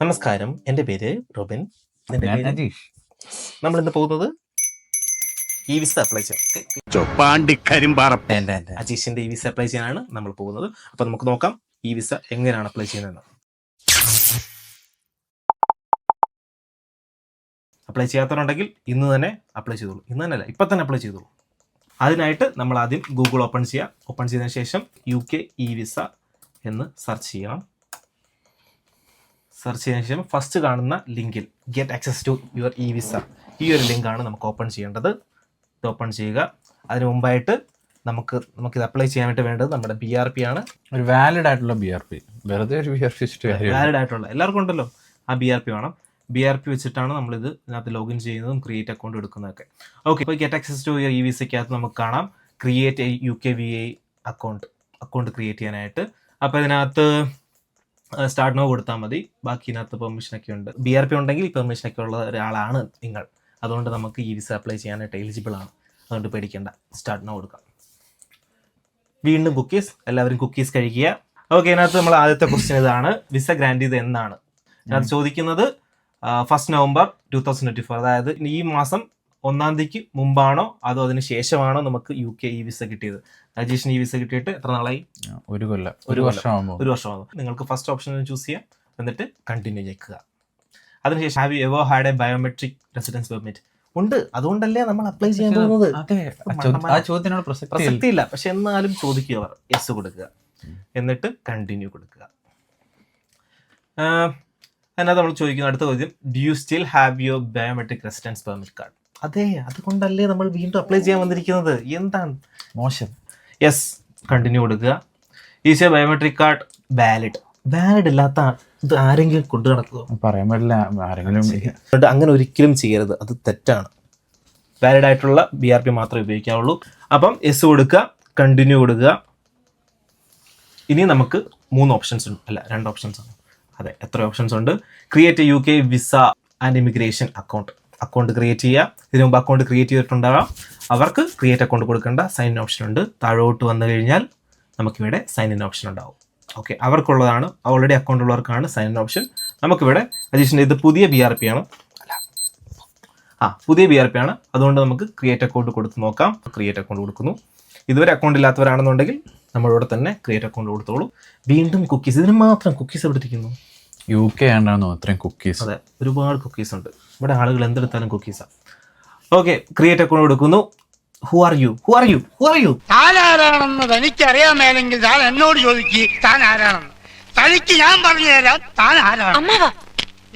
നമസ്കാരം, എൻ്റെ പേര് റോബിൻ. എൻ്റെ ഞാൻ പേര് അജീഷ്. നമ്മളിന്ന് പോകുന്നത് ഇ വിസ അപ്ലൈ ചെയ്യാൻ. അജീഷിന്റെ ഇ വിസ അപ്ലൈ ചെയ്യാനാണ് നമ്മൾ പോകുന്നത്. അപ്പോൾ നമുക്ക് നോക്കാം ഇ വിസ എങ്ങനെയാണ് അപ്ലൈ ചെയ്യുന്നതെന്ന്. അപ്ലൈ ചെയ്യാത്തവരുണ്ടെങ്കിൽ ഇന്ന് തന്നെ അപ്ലൈ ചെയ്തോളൂ. ഇന്ന് തന്നെയല്ല, ഇപ്പം തന്നെ അപ്ലൈ ചെയ്തോളൂ. അതിനായിട്ട് നമ്മൾ ആദ്യം ഗൂഗിൾ ഓപ്പൺ ചെയ്യുക. ഓപ്പൺ ചെയ്തതിന് ശേഷം UK ഇ വിസ എന്ന് സെർച്ച് ചെയ്യണം. സെർച്ച് ചെയ്തതിന് ശേഷം ഫസ്റ്റ് കാണുന്ന ലിങ്കിൽ get access to your e visa, ഈ ഒരു ലിങ്കാണ് നമുക്ക് ഓപ്പൺ ചെയ്യേണ്ടത്. ഇത് ഓപ്പൺ ചെയ്യുക. അതിന് മുമ്പായിട്ട് നമുക്കിത് അപ്ലൈ ചെയ്യാനായിട്ട് വേണ്ടത് നമ്മുടെ BRP ആണ്. ഒരു വാലിഡ് ആയിട്ടുള്ള BRP, വെറുതെ ഒരു BRP വാലിഡ് ആയിട്ടുള്ള എല്ലാവർക്കും ഉണ്ടല്ലോ, ആ BRP വേണം. BRP വെച്ചിട്ടാണ് നമ്മളിത് ഇതിനകത്ത് ലോഗിൻ ചെയ്യുന്നതും ക്രിയേറ്റ് അക്കൗണ്ട് എടുക്കുന്നതൊക്കെ. ഓക്കെ, ഇപ്പോൾ get access to your e വിസയ്ക്കകത്ത് നമുക്ക് കാണാം create a UKVI account create ചെയ്യാനായിട്ട്. അപ്പോൾ ഇതിനകത്ത് സ്റ്റാർട്ട് നോ കൊടുത്താൽ മതി. ബാക്കി ഇതിനകത്ത് പെർമിഷനൊക്കെ ഉണ്ട്. BRP ഉണ്ടെങ്കിൽ പെർമിഷനൊക്കെ ഉള്ള ഒരാളാണ് നിങ്ങൾ. അതുകൊണ്ട് നമുക്ക് ഈ വിസ അപ്ലൈ ചെയ്യാനായിട്ട് എലിജിബിൾ ആണ്. അതുകൊണ്ട് പേടിക്കേണ്ട, സ്റ്റാർട്ട് നോ കൊടുക്കാം. വീണ്ടും കുക്കീസ്, എല്ലാവരും കുക്കീസ് കഴിക്കുക. ഓക്കെ, ഇതിനകത്ത് നമ്മൾ ആദ്യത്തെ ക്വസ്റ്റ്യൻ ഇതാണ്, വിസ ഗ്രാൻഡ് ചെയ്ത് എന്നാണ് ഇതിനകത്ത് ചോദിക്കുന്നത്. 1 November 2024, അതായത് ഈ മാസം 1 തീയതിക്ക് മുമ്പാണോ അതോ അതിന് ശേഷമാണോ നമുക്ക് UK ഇ വിസ കിട്ടിയത്? അജീഷിന് ഈ വിസ കിട്ടിയിട്ട് എത്ര നാളായി? ഒരു വർഷമാകും. നിങ്ങൾക്ക് ഫസ്റ്റ് ഓപ്ഷൻ ചൂസ് ചെയ്യാം, എന്നിട്ട് കണ്ടിന്യൂ ഞെക്കുക. അതിനുശേഷം have you ever had a biometric residence permit? ഉണ്ട്, അതുകൊണ്ടല്ലേ നമ്മൾ അപ്ലൈ ചെയ്യാൻ പോകുന്നത്. പ്രസക്തി ഇല്ല, പക്ഷെ എന്നാലും ചോദിക്കുക. അവർ യെസ് കൊടുക്കുക, എന്നിട്ട് കണ്ടിന്യൂ കൊടുക്കുക. അതിനകത്ത് നമ്മൾ ചോദിക്കുന്ന അടുത്ത ചോദ്യം, do you still have your biometric residence permit card? അതെ, അതുകൊണ്ടല്ലേ നമ്മൾ വീണ്ടും അപ്ലൈ ചെയ്യാൻ വന്നിരിക്കുന്നത്. എന്താണ് മോശം? യെസ്, കണ്ടിന്യൂ കൊടുക്കുക. Is your biometric card valid ഇല്ലാത്ത ഇത് ആരെങ്കിലും കൊണ്ടു നടക്കുക? പറയാൻ പറ്റില്ല, ആരെങ്കിലും. അങ്ങനെ ഒരിക്കലും ചെയ്യരുത്, അത് തെറ്റാണ്. വാലിഡ് ആയിട്ടുള്ള BRP മാത്രമേ ഉപയോഗിക്കാവുള്ളൂ. അപ്പം യെസ് കൊടുക്കുക, കണ്ടിന്യൂ കൊടുക്കുക. ഇനി നമുക്ക് 3 ഓപ്ഷൻസ് ഉണ്ട്, അല്ല 2 ഓപ്ഷൻസ് ആണ്. അതെ, എത്ര ഓപ്ഷൻസ് ഉണ്ട്? Create a UK visa and immigration account create ചെയ്യുക. ഇതിനു മുമ്പ് അക്കൗണ്ട് ക്രിയേറ്റ് ചെയ്തിട്ടുണ്ടാകാം, അവർക്ക് ക്രിയേറ്റ് അക്കൗണ്ട് കൊടുക്കേണ്ട സൈൻ ഇൻ ഓപ്ഷൻ ഉണ്ട്. താഴോട്ട് വന്നു കഴിഞ്ഞാൽ നമുക്കിവിടെ സൈൻ ഇൻ ഓപ്ഷൻ ഉണ്ടാവും. ഓക്കെ, അവർക്കുള്ളതാണ്, ഓൾറെഡി അക്കൗണ്ട് ഉള്ളവർക്കാണ് സൈൻ ഇൻ ഓപ്ഷൻ. നമുക്കിവിടെ അജീഷിൻ്റെ ഇത് പുതിയ BRP ആണ്, പുതിയ BRP ആണ്. അതുകൊണ്ട് നമുക്ക് ക്രിയേറ്റ് അക്കൗണ്ട് കൊടുത്ത് നോക്കാം. ക്രിയേറ്റ് അക്കൗണ്ട് കൊടുക്കുന്നു. ഇതുവരെ അക്കൗണ്ട് ഇല്ലാത്തവരാണെന്നുണ്ടെങ്കിൽ നമ്മളോട് തന്നെ ക്രിയേറ്റ് അക്കൗണ്ട് കൊടുത്തോളൂ. വീണ്ടും കുക്കീസ്, ഇതിന് മാത്രം കുക്കീസ് എവിടെ ഇരിക്കുന്നു? UK ആണോ അത്രയും കുക്കീസ്? അതെ, ഒരുപാട് കുക്കീസ് ഉണ്ട് ഇവിടെ. ആളുകൾ എന്തെടുത്താലും കുക്കീസാണ്. ഓക്കെ, ക്രിയേറ്റ് അക്കൗണ്ട് കൊടുക്കുന്നു. Who are you? താൻ ആരാണെന്ന് തനിക്കറിയാമേലെങ്കിൽ താൻ എന്നോട് ചോദിക്കുക താൻ ആരാണെന്ന്. തനിക്ക് ഞാൻ പറഞ്ഞു തരാം താൻ ആരാണ്.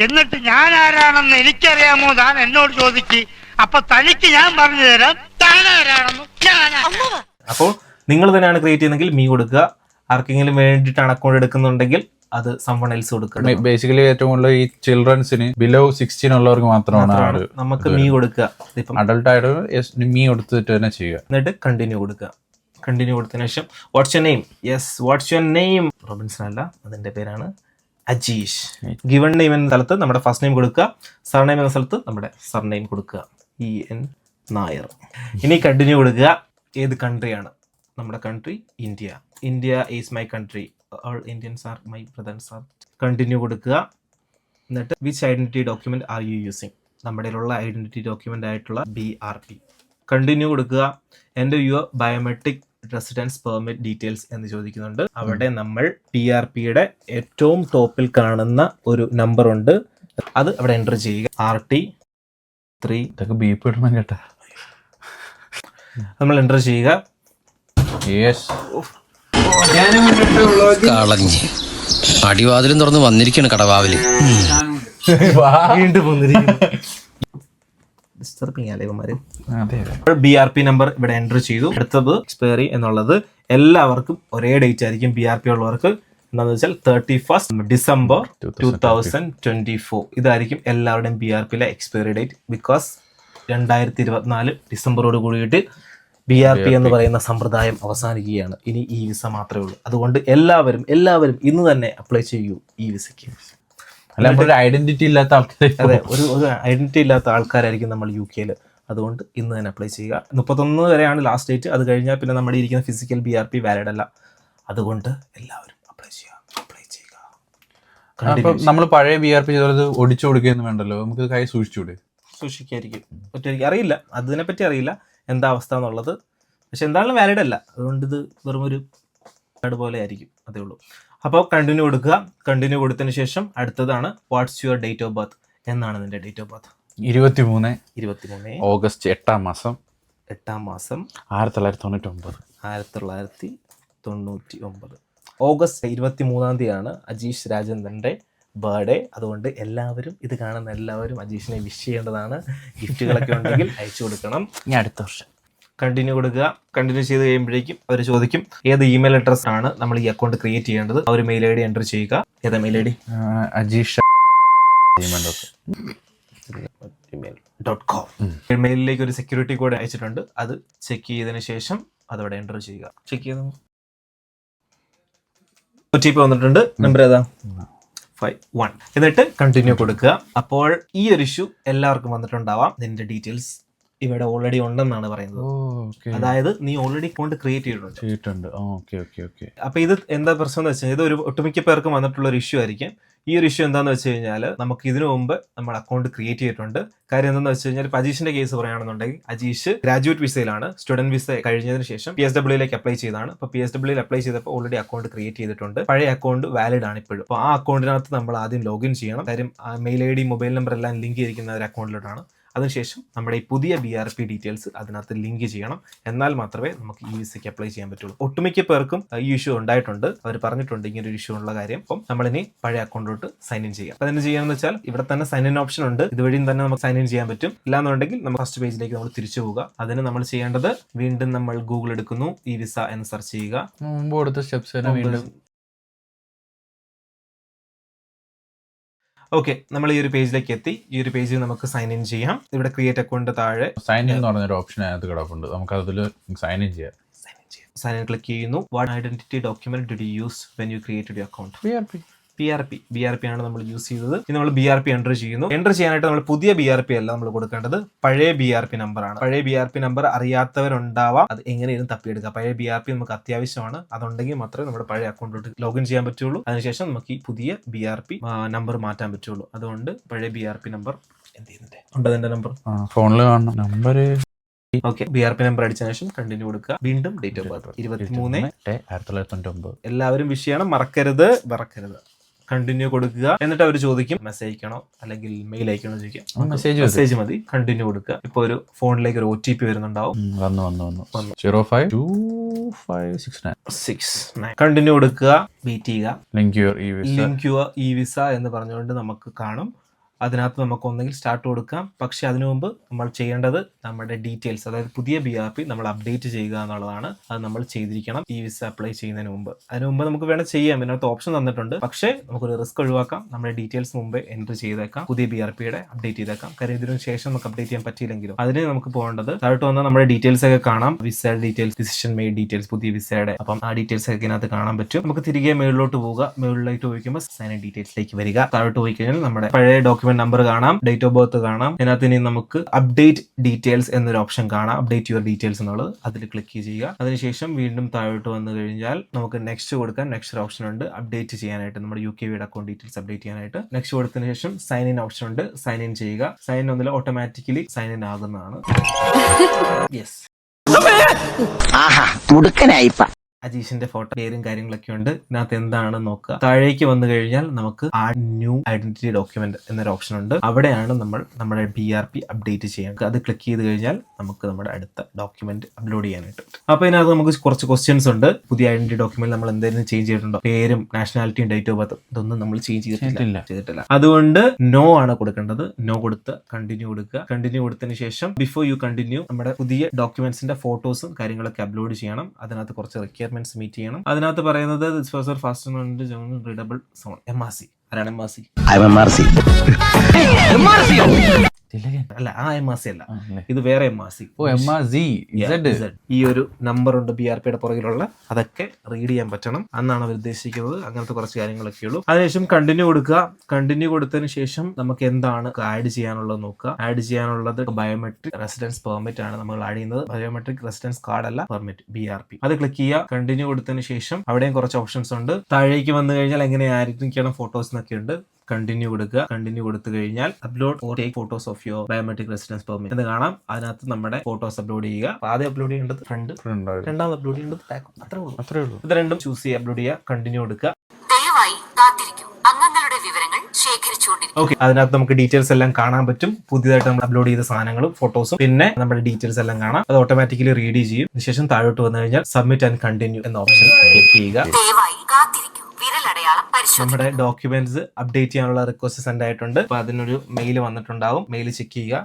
എന്നിട്ട് ഞാൻ ആരാണെന്ന് എനിക്കറിയാമോ താൻ എന്നോട് ചോദിക്കുക. അപ്പൊ തനിക്ക് ഞാൻ പറഞ്ഞു തരാം താൻ ആരാണെന്ന്. അപ്പോൾ നിങ്ങൾ തന്നെയാണ് ക്രിയേറ്റ് ചെയ്യുന്നതെങ്കിൽ മീ കൊടുക്കുക. ആർക്കെങ്കിലും വേണ്ടിയിട്ടാണ് അക്കൗണ്ട് എടുക്കുന്നുണ്ടെങ്കിൽ അത് someone else കൊടുക്കുക. ബേസിക്കലി ഏറ്റവും കൂടുതൽ ഈ ചിൽഡ്രൻസിന് ബിലോ 16 ഉള്ളവർക്ക് മാത്രമാണ് നമുക്ക് മീ കൊടുക്കുക. അഡൾട്ട് ആയിട്ട് മീ കൊടുത്തിട്ട് തന്നെ ചെയ്യുക. എന്നിട്ട് കണ്ടിന്യൂ കൊടുക്കുക. കണ്ടിന്യൂ കൊടുത്തതിന് ശേഷം what's your name? Yes, what's your name? Robinson അല്ല, അതിന്റെ പേരാണ് അജീഷ്. ഗിവൺ നെയിം എന്ന സ്ഥലത്ത് നമ്മുടെ ഫസ്റ്റ് നെയിം കൊടുക്കുക. സർനെയിം എന്ന സ്ഥലത്ത് നമ്മുടെ സർനെയിം കൊടുക്കുക, EN നായർ. ഇനി കണ്ടിന്യൂ കൊടുക്കുക. ഏത് കൺട്രിയാണ്? നമ്മുടെ country India is my country. All Indians are my brothers are. Continue കൊടുക്കുക. എന്നിട്ട് which identity document are you using? നമ്മുടെ ഉള്ള ഐഡന്റിറ്റി ഡോക്യുമെന്റ് ആയിട്ടുള്ള BRP. കണ്ടിന്യൂ കൊടുക്കുക. എൻ്റെ your biometric residence permit details എന്ന് ചോദിക്കുന്നുണ്ട്. അവിടെ നമ്മൾ BRPയുടെ ഏറ്റവും ടോപ്പിൽ കാണുന്ന ഒരു നമ്പർ ഉണ്ട്, അത് അവിടെ എൻ്റർ ചെയ്യുക. RT3. ഇതൊക്കെ ബീപ്പ് ഇടണം കേട്ടാ. നമ്മൾ എൻ്റർ ചെയ്യുക. കളഞ്ഞ് അടിവാതിലും തുറന്ന് വന്നിരിക്കണം കടവാവില്. വീണ്ടും BRP നമ്പർ ഇവിടെ എൻ്റർ ചെയ്തു. അടുത്തത് എക്സ്പയറി എന്നുള്ളത് എല്ലാവർക്കും ഒരേ ഡേറ്റ് ആയിരിക്കും. BRP ഉള്ളവർക്ക് എന്താണെന്ന് വെച്ചാൽ 31 December 2024 ഇതായിരിക്കും എല്ലാവരുടെയും BRPയിലെ എക്സ്പയറി ഡേറ്റ്. ബിക്കോസ് 2024 ഡിസംബറോട് കൂടിയിട്ട് BRP എന്ന് പറയുന്ന സമ്പ്രദായം അവസാനിക്കുകയാണ്. ഇനി ഈ വിസ മാത്രമേ ഉള്ളൂ. അതുകൊണ്ട് എല്ലാവരും ഇന്ന് തന്നെ അപ്ലൈ ചെയ്യൂ ഈ വിസയ്ക്ക്. ഐഡന്റിറ്റി ഇല്ലാത്ത ആൾക്കാർ, അതെ, ഒരു ഐഡന്റിറ്റി ഇല്ലാത്ത ആൾക്കാരായിരിക്കും നമ്മൾ UK-ൽ. അതുകൊണ്ട് ഇന്ന് തന്നെ അപ്ലൈ ചെയ്യുക. 31 വരെയാണ് ലാസ്റ്റ് ഡേറ്റ്. അത് കഴിഞ്ഞാൽ പിന്നെ നമ്മുടെ ഇരിക്കുന്ന ഫിസിക്കൽ BRP വാലിഡ് അല്ല. അതുകൊണ്ട് എല്ലാവരും അപ്ലൈ ചെയ്യുക. അപ്പൊ നമ്മൾ പഴയ BRP ചെയ്തത് ഒടിച്ചു കൊടുക്കുകയൊന്നും വേണ്ടല്ലോ, നമുക്ക് കൈ സൂക്ഷിച്ചൂടെ? സൂക്ഷിക്കായിരിക്കും പറ്റുമായിരിക്കും, അറിയില്ല, അതിനെപ്പറ്റി അറിയില്ല എന്താ അവസ്ഥ എന്നുള്ളത്. പക്ഷെ എന്തായാലും വാലിഡ് അല്ല, അതുകൊണ്ട് ഇത് വെറും ഒരു കാർഡ് പോലെ ആയിരിക്കും, അതേ ഉള്ളൂ. അപ്പോൾ കണ്ടിന്യൂ കൊടുക്കുക. കണ്ടിന്യൂ കൊടുത്തതിന് ശേഷം അടുത്തതാണ് what's your date of birth. എന്നാണ് നിന്റെ ഡേറ്റ് ഓഫ് ബർത്ത്? 23 ഓഗസ്റ്റ് 8ാം മാസം 1999. 1999 ഓഗസ്റ്റ് 23-ാം തീയതിയാണ് അജീഷ് രാജേന്ദ്രൻ്റെ ബർത്ത്ഡേ. അതുകൊണ്ട് എല്ലാവരും, ഇത് കാണുന്ന എല്ലാവരും അജീഷിനെ വിഷ് ചെയ്യേണ്ടതാണ്. ഗിഫ്റ്റുകളൊക്കെ ഉണ്ടെങ്കിൽ അയച്ചു കൊടുക്കണം. ഇനി അടുത്ത വർഷം കണ്ടിന്യൂ കൊടുക്കുക. കണ്ടിന്യൂ ചെയ്ത് കഴിയുമ്പോഴേക്കും അവർ ചോദിക്കും ഏത് ഇമെയിൽ അഡ്രസ് ആണ് നമ്മൾ ഈ അക്കൗണ്ട് ക്രിയേറ്റ് ചെയ്യേണ്ടത്. ആ ഒരു മെയിൽ ഐ ഡി എൻ്റർ ചെയ്യുക. ഏതാ മെയിൽ ഐ ഡി? ajeesh@gmail.com. മെയിലിലേക്ക് ഒരു സെക്യൂരിറ്റി കോഡ് അയച്ചിട്ടുണ്ട്. അത് ചെക്ക് ചെയ്തതിന് ശേഷം അതവിടെ എൻ്റർ ചെയ്യുക. ചെക്ക് ചെയ്ത് OTP വന്നിട്ടുണ്ട്. നമ്പർ ഏതാ? 51. എന്നിട്ട് കണ്ടിന്യൂ കൊടുക്കുക. അപ്പോൾ ഈ ഒരു ഇഷ്യൂ എല്ലാവർക്കും വന്നിട്ടുണ്ടാവാം. നിന്റെ ഡീറ്റെയിൽസ് ഇവിടെ ഓൾറെഡി ഉണ്ടെന്നാണ് പറയുന്നത്. അതായത് നീ ഓൾറെഡി അക്കൗണ്ട് ക്രിയേറ്റ് ചെയ്തിട്ടുണ്ട്. അപ്പൊ ഇത് എന്താ പ്രശ്നം എന്ന് വെച്ചാൽ ഇത് ഒരു ഒട്ടുമിക്ക പേർക്കും വന്നിട്ടുള്ള ഒരു ഇഷ്യൂ ആയിരിക്കും. ഈ ഒരു ഇഷ്യൂ എന്താണെന്ന് വെച്ച് കഴിഞ്ഞാൽ നമുക്ക് ഇതിനു മുമ്പ് നമ്മൾ അക്കൗണ്ട് ക്രിയേറ്റ് ചെയ്തിട്ടുണ്ട്. കാര്യം എന്താണെന്ന് വെച്ച് കഴിഞ്ഞാൽ ഇപ്പൊ അജീഷിന്റെ കേസ് പറയുകയാണെന്നുണ്ടെങ്കിൽ അജീഷ് ഗ്രാജുവേറ്റ് വിസയിലാണ്. സ്റ്റുഡന്റ് വിസ കഴിഞ്ഞതിന് ശേഷം PSWയിലേക്ക് അപ്ലൈ ചെയ്താണ്. അപ്പോൾ PSWയിൽ അപ്ലൈ ചെയ്തപ്പോൾ ഓൾറെഡി അക്കൗണ്ട് ക്രിയേറ്റ് ചെയ്തിട്ടുണ്ട്. പഴയ അക്കൗണ്ട് വാലിഡ് ആണ് ഇപ്പോഴും. അപ്പോൾ ആ അക്കൗണ്ടിനകത്ത് നമ്മൾ ആദ്യം ലോഗിൻ ചെയ്യണം. കാര്യം mail I D mobile number എല്ലാം ലിങ്ക് ചെയ്തിരിക്കുന്ന ഒരു അക്കൗണ്ടിലോട്ടാണ്. അതിനുശേഷം നമ്മുടെ ഈ പുതിയ BRP ഡീറ്റെയിൽസ് അതിനകത്ത് ലിങ്ക് ചെയ്യണം. എന്നാൽ മാത്രമേ നമുക്ക് ഈ വിസയ്ക്ക് അപ്ലൈ ചെയ്യാൻ പറ്റുള്ളൂ. ഒട്ടുമിക്ക പേർക്കും ഈ ഇഷ്യൂ ഉണ്ടായിട്ടുണ്ട്. അവർ പറഞ്ഞിട്ടുണ്ട് ഇങ്ങനെ ഒരു ഇഷ്യൂ ഉള്ള കാര്യം. അപ്പം നമ്മളിനി പഴയ അക്കൗണ്ടിലോട്ട് സൈൻ ഇൻ ചെയ്യാം. അതിന് ചെയ്യാന്ന് വെച്ചാൽ ഇവിടെ തന്നെ സൈൻ ഇൻ ഓപ്ഷൻ ഉണ്ട്. ഇതുവഴിയും തന്നെ നമുക്ക് സൈൻ ഇൻ ചെയ്യാൻ പറ്റും. ഇല്ലാന്നുണ്ടെങ്കിൽ നമ്മൾ ഫസ്റ്റ് പേജിലേക്ക് നമ്മൾ തിരിച്ചു പോവുക. അതിന് നമ്മൾ ചെയ്യേണ്ടത് വീണ്ടും നമ്മൾ ഗൂഗിൾ എടുക്കുന്നു, ഈ വിസ എന്ന് സെർച്ച് ചെയ്യുക. മുമ്പ് കൊടുത്ത സ്റ്റെപ്സ് വീണ്ടും. ഓക്കെ, നമ്മൾ ഈ ഒരു പേജിലേക്ക് എത്തി. ഈ ഒരു പേജിൽ നമുക്ക് സൈൻ ഇൻ ചെയ്യാം. ഇവിടെ ക്രിയേറ്റ് അക്കൗണ്ട് താഴെ സൈൻ ഇൻ എന്ന് പറഞ്ഞൊരു ഓപ്ഷൻ അതിനകത്ത് കിടപ്പുണ്ട്. നമുക്ക് അതിൽ സൈൻ ഇൻ ചെയ്യാം. സൈൻ ഇൻ ക്ലിക്ക് ചെയ്യുന്നു. What identity document did you use when you created your account? BRP ആണ് നമ്മൾ യൂസ് ചെയ്തത്. ഇനി നമ്മൾ BRP എൻ്റർ ചെയ്യുന്നു. എൻ്റർ ചെയ്യാനായിട്ട് നമ്മൾ പുതിയ BRP അല്ല നമ്മൾ കൊടുക്കേണ്ടത്, പഴയ BRP നമ്പറാണ്. പഴയ BRP നമ്പർ അറിയാത്തവരുണ്ടാവാം. അത് എങ്ങനെയും തപ്പിയെടുക്കുക. പഴയ BRP നമുക്ക് അത്യാവശ്യമാണ്. അതുണ്ടെങ്കിൽ മാത്രമേ നമ്മുടെ പഴയ അക്കൗണ്ടിലോട്ട് ലോഗിൻ ചെയ്യാൻ പറ്റുള്ളൂ. അതിനുശേഷം നമുക്ക് ഈ പുതിയ BRP നമ്പർ മാറ്റാൻ പറ്റുള്ളൂ. അതുകൊണ്ട് പഴയ BRP നമ്പർ എന്ത് ചെയ്യുന്നുണ്ട്? ഉണ്ടതിന്റെ നമ്പർ ഫോണിൽ കാണണം. നമ്പർ ഓക്കെ, BRP നമ്പർ അടിച്ചതിനു ശേഷം കണ്ടിന്യൂ കൊടുക്കുക. വീണ്ടും ഡേറ്റ് ഓഫ് ബർത്ത് 23/1999. എല്ലാവരും വിഷ് ചെയ്യണം, മറക്കരുത്. കണ്ടിന്യൂ കൊടുക്കുക. എന്നിട്ട് അവർ ചോദിക്കും മെസ്സേജ് അയക്കണോ അല്ലെങ്കിൽ മെയിൽ അയക്കണോ ചോദിക്കാം. മെസ്സേജ് മതി. കണ്ടിന്യൂ കൊടുക്കുക. ഇപ്പൊ ഒരു ഫോണിലേക്ക് ഒരു OTP വരുന്നുണ്ടാവും. വന്നു 052569. കണ്ടിന്യൂ കൊടുക്കുക. വെയിറ്റ് ചെയ്യുക. ലിങ്ക് യുവർ ഇ വിസ എന്ന് പറഞ്ഞുകൊണ്ട് നമുക്ക് കാണും. അതിനകത്ത് നമുക്ക് ഒന്നെങ്കിൽ സ്റ്റാർട്ട് കൊടുക്കാം. പക്ഷെ അതിനു മുമ്പ് നമ്മൾ ചെയ്യേണ്ടത് നമ്മുടെ ഡീറ്റെയിൽസ്, അതായത് പുതിയ BRP നമ്മൾ അപ്ഡേറ്റ് ചെയ്യുക എന്നുള്ളതാണ്. അത് നമ്മൾ ചെയ്തിരിക്കണം ഈ വിസ അപ്ലൈ ചെയ്യുന്നതിന് മുമ്പ്. അതിന് മുമ്പ് നമുക്ക് വേണം ചെയ്യാം, ഇതിനകത്ത് ഓപ്ഷൻ തന്നിട്ടുണ്ട്. പക്ഷേ നമുക്കൊരു റിസ്ക് ഒഴിവാക്കാം. നമ്മുടെ ഡീറ്റെയിൽസ് മുമ്പ് എൻ്റർ ചെയ്തേക്കാം. പുതിയ BRPയുടെ അപ്ഡേറ്റ് ചെയ്തേക്കാം. കാര്യം ഇതിനു ശേഷം നമുക്ക് അപ്ഡേറ്റ് ചെയ്യാൻ പറ്റിയില്ലെങ്കിലും അതിന് നമുക്ക് പോകേണ്ടത് താഴോട്ട് വന്നാൽ നമ്മുടെ ഡീറ്റെയിൽസ് ഒക്കെ കാണാം. Visa details, decision made details, പുതിയ വിസയുടെ. അപ്പം ആ ഡീറ്റെയിൽസ് ഒക്കെ ഇതിനകത്ത് കാണാൻ പറ്റും. നമുക്ക് തിരികെ മേളിലോട്ട് പോവുക. മേളിലേക്ക് പോയിക്കുമ്പോൾ സൈൻ ഇൻ ഡീറ്റെയിൽസിലേക്ക് വരിക. താഴോട്ട് പോയി കഴിഞ്ഞാൽ നമ്മുടെ പഴയ ഡോക്യുമെന്റ് നമ്പർ കാണാം, ഡേറ്റ് ഓഫ് ബർത്ത് കാണാം. ഇതിനകത്ത് ഇനി നമുക്ക് അപ്ഡേറ്റ് ഡീറ്റെയിൽസ് എന്നൊരു ഓപ്ഷൻ കാണാം. അപ്ഡേറ്റ് യുവർ ഡീറ്റെയിൽസ് എന്നുള്ളത് അതിൽ ക്ലിക്ക് ചെയ്യുക. അതിനുശേഷം വീണ്ടും താഴോട്ട് വന്നു കഴിഞ്ഞാൽ നമുക്ക് നെക്സ്റ്റ് കൊടുക്കാൻ നെക്സ്റ്റ് ഓപ്ഷൻ ഉണ്ട്. അപ്ഡേറ്റ് ചെയ്യാനായിട്ട് നമ്മുടെ UKVയുടെ അക്കൗണ്ട് ഡീറ്റെയിൽസ് അപ്ഡേറ്റ് ചെയ്യാനായിട്ട് നെക്സ്റ്റ് കൊടുത്തതിന് ശേഷം സൈൻ ഇൻ ഓപ്ഷൻ ഉണ്ട്. സൈൻ ഇൻ ചെയ്യുക. സൈൻ ഇൻ ഒന്നിൽ ഓട്ടോമാറ്റിക്കലി സൈൻ ഇൻ ആകുന്നതാണ്. യെസ്, അജീഷിന്റെ ഫോട്ടോ, പേരും കാര്യങ്ങളൊക്കെ ഉണ്ട്. ഇതിനകത്ത് എന്താണെന്ന് നോക്കുക. താഴേക്ക് വന്നു കഴിഞ്ഞാൽ നമുക്ക് ആഡ് ന്യൂ ഐഡന്റിറ്റി ഡോക്യുമെന്റ് എന്നൊരു ഓപ്ഷൻ ഉണ്ട്. അവിടെയാണ് നമ്മൾ നമ്മുടെ BRP അപ്ഡേറ്റ് ചെയ്യേണ്ടത്. അത് ക്ലിക്ക് ചെയ്ത് കഴിഞ്ഞാൽ നമുക്ക് നമ്മുടെ അടുത്ത ഡോക്യുമെന്റ് അപ്ലോഡ് ചെയ്യാനായിട്ട്. അപ്പൊ ഇതിനകത്ത് നമുക്ക് കുറച്ച് ക്വസ്റ്റ്യൻസ് ഉണ്ട്. പുതിയ ഐഡന്റിറ്റി ഡോക്യുമെന്റ് നമ്മൾ എന്തെങ്കിലും ചേഞ്ച് ചെയ്തിട്ടുണ്ടോ? പേരും നാഷണാലിറ്റിയും ഡേറ്റ് ഓഫ് ബർത്തും ഇതൊന്നും നമ്മൾ ചേഞ്ച് ചെയ്തിട്ടില്ല. അതുകൊണ്ട് നോ ആണ് കൊടുക്കേണ്ടത്. നോ കൊടുത്ത് കണ്ടിന്യൂ കൊടുക്കുക. കണ്ടിന്യൂ കൊടുത്തതിന് ശേഷം ബിഫോർ യു കണ്ടിന്യൂ നമ്മുടെ പുതിയ ഡോക്യുമെന്റ്സിന്റെ ഫോട്ടോസും കാര്യങ്ങളൊക്കെ അപ്ലോഡ് ചെയ്യണം. അതിനകത്ത് കുറച്ച് റിക്വയർമെന്റ്സ് മീറ്റ് ചെയ്യണം. അതിനകത്ത് പറയുന്നത് റീഡബിൾ സോൺ MRC. ആരാണ് MRC? അല്ല, ആ MRC അല്ല, ഇത് വേറെ MRC. ഈ ഒരു നമ്പർ ഉണ്ട് BRP യുടെ പുറകിലുള്ള, അതൊക്കെ റീഡ് ചെയ്യാൻ പറ്റണം എന്നാണ് അവർ ഉദ്ദേശിക്കുന്നത്. അങ്ങനത്തെ കുറച്ച് കാര്യങ്ങളൊക്കെ ഉള്ളൂ. അതിനുശേഷം കണ്ടിന്യൂ കൊടുക്കുക. കണ്ടിന്യൂ കൊടുത്തതിന് ശേഷം നമുക്ക് എന്താണ് ആഡ് ചെയ്യാനുള്ളത് നോക്കുക. ആഡ് ചെയ്യാനുള്ളത് ബയോമെട്രിക് റെസിഡൻസ് പെർമിറ്റ് ആണ് നമ്മൾ ആഡ് ചെയ്യുന്നത്. ബയോമെട്രിക് റെസിഡൻസ് കാർഡ് അല്ല, പെർമിറ്റ്, BRP. അത് ക്ലിക്ക് ചെയ്യുക. കണ്ടിന്യൂ കൊടുത്തതിന് ശേഷം അവിടെയും കുറച്ച് ഓപ്ഷൻസ് ഉണ്ട്. താഴേക്ക് വന്നു കഴിഞ്ഞാൽ എങ്ങനെയായിരിക്കണം ഫോട്ടോസ് എന്നൊക്കെ ഉണ്ട്. കണ്ടിന്യൂ കൊടുക്കുക. കണ്ടിന്യൂ കൊടുത്തു കഴിഞ്ഞാൽ upload or take photos of your biometric residence permit എന്ന് കാണാം. അതിനകത്ത് നമ്മുടെ ഫോട്ടോസ് അപ്ലോഡ് ചെയ്യുക. ആദ്യം അപ്ലോഡ് ചെയ്യേണ്ടത് ഫ്രണ്ട്, രണ്ടാമത് അപ്ലോഡ് ചെയ്യേണ്ടത് ബാക്ക്. അത്രേ ഉള്ളൂ. ഇത് രണ്ടും ചൂസ് ചെയ്യുക, അപ്ലോഡ് ചെയ്യുക, കണ്ടിന്യൂ കൊടുക്കുക. ഓക്കെ, അതിനകത്ത് നമുക്ക് ഡീറ്റെയിൽസ് എല്ലാം കാണാൻ പറ്റും. പുതിയതായിട്ട് നമ്മൾ അപ്ലോഡ് ചെയ്ത സാധനങ്ങളും ഫോട്ടോസും പിന്നെ നമ്മുടെ ഡീറ്റെയിൽസ് എല്ലാം കാണാം. അത് ഓട്ടോമാറ്റിക്കലി റീഡ് ചെയ്യും. അതിനുശേഷം താഴോട്ട് വന്നു കഴിഞ്ഞാൽ സബ്മിറ്റ് ആൻഡ് കണ്ടിന്യൂ എന്ന ഓപ്ഷൻ ക്ലിക്ക് ചെയ്യുക. നമ്മുടെ ഡോക്യുമെന്റ്സ് അപ്ഡേറ്റ് ചെയ്യാനുള്ള റിക്വസ്റ്റ് സെൻഡ് ആയിട്ടുണ്ട്. അപ്പൊ അതിനൊരു മെയിൽ വന്നിട്ടുണ്ടാവും. മെയിൽ ചെക്ക് ചെയ്യുക.